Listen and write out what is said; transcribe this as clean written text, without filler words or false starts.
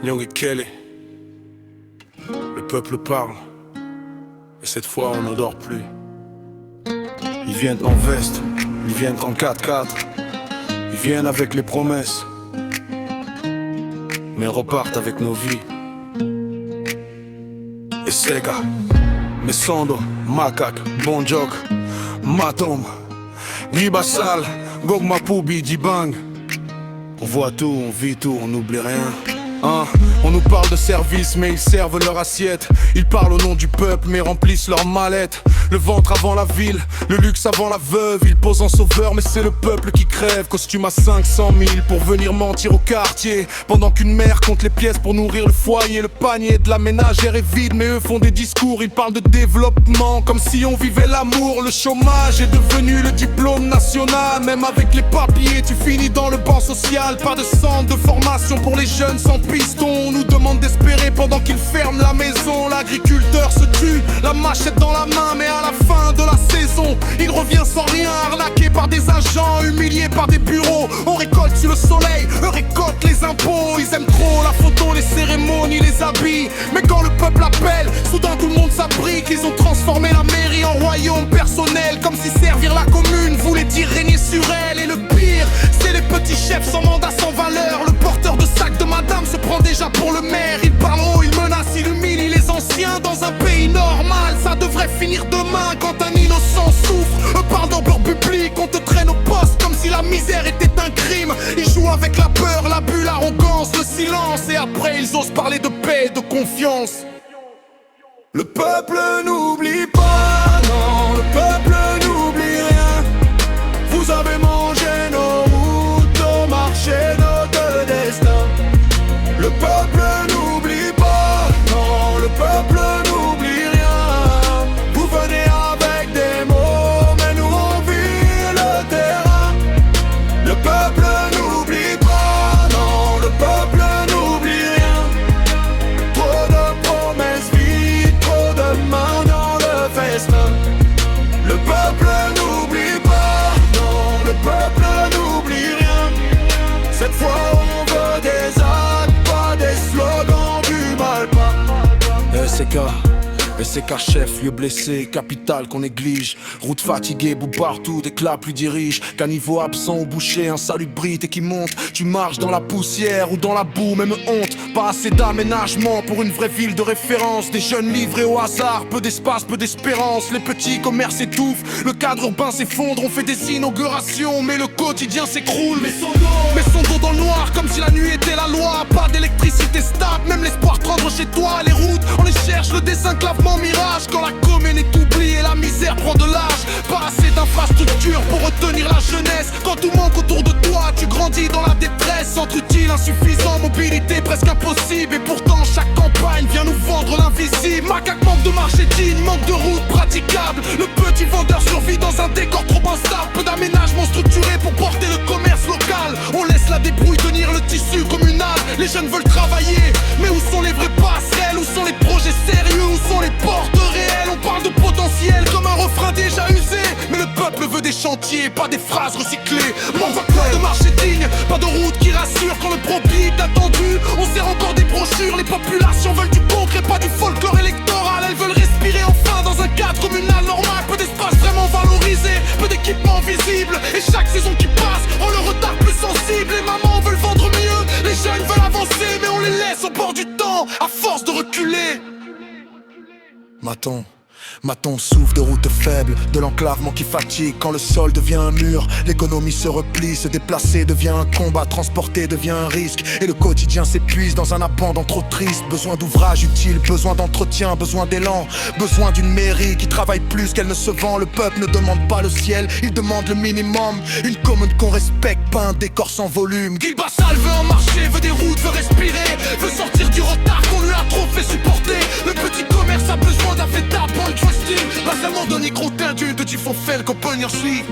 Nyong et Kelly. Le peuple parle, et cette fois on ne dort plus. Ils viennent en veste, ils viennent en 4x4, ils viennent avec les promesses, mais repartent avec nos vies. Et Sega, Mesando, Macaque, Bon Joke, Matom, Guibassal, Gogmapoubi, Dibang. On voit tout, on vit tout, on n'oublie rien. On nous parle de service mais ils servent leur assiette. Ils parlent au nom du peuple mais remplissent leur mallette. Le ventre avant la ville, le luxe avant la veuve. Ils posent en sauveur mais c'est le peuple qui crève. Costume à 500 000 pour venir mentir au quartier, pendant qu'une mère compte les pièces pour nourrir le foyer. Le panier de la ménagère est vide mais eux font des discours. Ils parlent de développement comme si on vivait l'amour. Le chômage est devenu le diplôme national. Même avec les papiers tu finis dans le banc social. Pas de centre de formation pour les jeunes sans piston. On nous demande d'espérer pendant qu'ils ferment la maison. L'agriculteur se tue, la machette dans la main, mais à la fin de la saison il revient sans rien, arnaqué par des agents, humilié par des bureaux. On récolte sur le soleil, eux récoltent les impôts. Ils aiment trop la photo, les cérémonies, les habits, mais quand le peuple appelle, soudain tout le monde s'abrique. Ils ont transformé la mairie en royaume personnel, comme si servir la commune voulait dire régner sur elle. Et le pire, c'est les petits chefs sans mandat, sans valeur. Le porteur de sac de madame se prend déjà pour le maire. Il parle haut, il menace, il humilie les anciens. Dans un pays normal, ça devrait finir demain. Quand un innocent souffre, eux parlent d'ampleur publique. On te traîne au poste comme si la misère était un crime. Ils jouent avec la peur, l'abus, l'arrogance, le silence. Et après ils osent parler de paix, de confiance. Le peuple n'oublie pas, non, le peuple n'oublie rien. Vous avez mangé nos routes, nos marchés, notre destin. Le peuple n'oublie pas, non, le peuple n'oublie rien. Vous venez avec des mots, mais nous on vit le terrain. Le peuple n'oublie pas, non, le peuple n'oublie rien. Trop de promesses vides, trop de mains dans le festin. Le peuple n'oublie pas, non, le peuple n'oublie rien. Cette fois on veut des actes, pas des slogans du mal pas. SK chef, lieu blessé, capitale qu'on néglige. Route fatiguée, bout partout, d'éclat plus dirige. Caniveau absent au boucher, insalubrité qui monte. Tu marches dans la poussière ou dans la boue, même honte. Pas assez d'aménagement pour une vraie ville de référence. Des jeunes livrés au hasard, peu d'espace, peu d'espérance. Les petits commerces étouffent, le cadre urbain s'effondre. On fait des inaugurations, mais le quotidien s'écroule. Mais son dos dans le noir, comme si la nuit était la loi. Pas d'électricité stable, même l'espoir de rentrer chez toi. Les routes, on les cherche, le désenclavement mirage. Quand la commune est oubliée, la misère prend de l'âge. Pas assez d'infrastructures pour retenir la jeunesse. Quand tout manque autour de toi, tu grandis dans la détresse. Centre utile, insuffisant, mobilité presque impossible. Et pourtant chaque campagne vient nous vendre l'invisible. Macaque manque de marché digne, manque de routes praticables. Le petit vendeur survit dans un décor trop instable. Peu d'aménagement structuré pour porter le commerce local. On laisse la débrouille tenir le tissu communal. Les jeunes veulent travailler, mais où sont les vraies passerelles? Où sont les projets sérieux? Où sont les portes réelles? On parle de potentiel comme un refrain déjà usé, mais le peuple veut des chantiers, pas des phrases recyclées. Manque de marché digne, pas de route qui rassure. Quand le profit est attendu, on sert encore des brochures. Les populations veulent du concret, pas du folklore électoral. Elles veulent respirer enfin dans un cadre communal normal. Peu d'espace vraiment valorisé, peu d'équipements visibles. Et chaque saison qui passe rend le retard plus sensible. Les mamans veulent vendre mieux, les jeunes veulent avancer, mais on les laisse au bord du temps à force de reculer. Maton souffle de routes faibles, de l'enclavement qui fatigue. Quand le sol devient un mur, l'économie se replie. Se déplacer devient un combat, transporter devient un risque. Et le quotidien s'épuise dans un abandon trop triste. Besoin d'ouvrages utiles, besoin d'entretien, besoin d'élan. Besoin d'une mairie qui travaille plus qu'elle ne se vend. Le peuple ne demande pas le ciel, il demande le minimum. Une commune qu'on respecte, pas un décor sans volume. Guy Bassal veut en marcher, veut des routes, veut respirer. Veut sortir du retard qu'on lui a trop fait supporter. Le petit commerce a besoin d'un fait d'art pour le joystick. Pas seulement de Nicrotin, du petit fond fel qu'on peut venir suivre.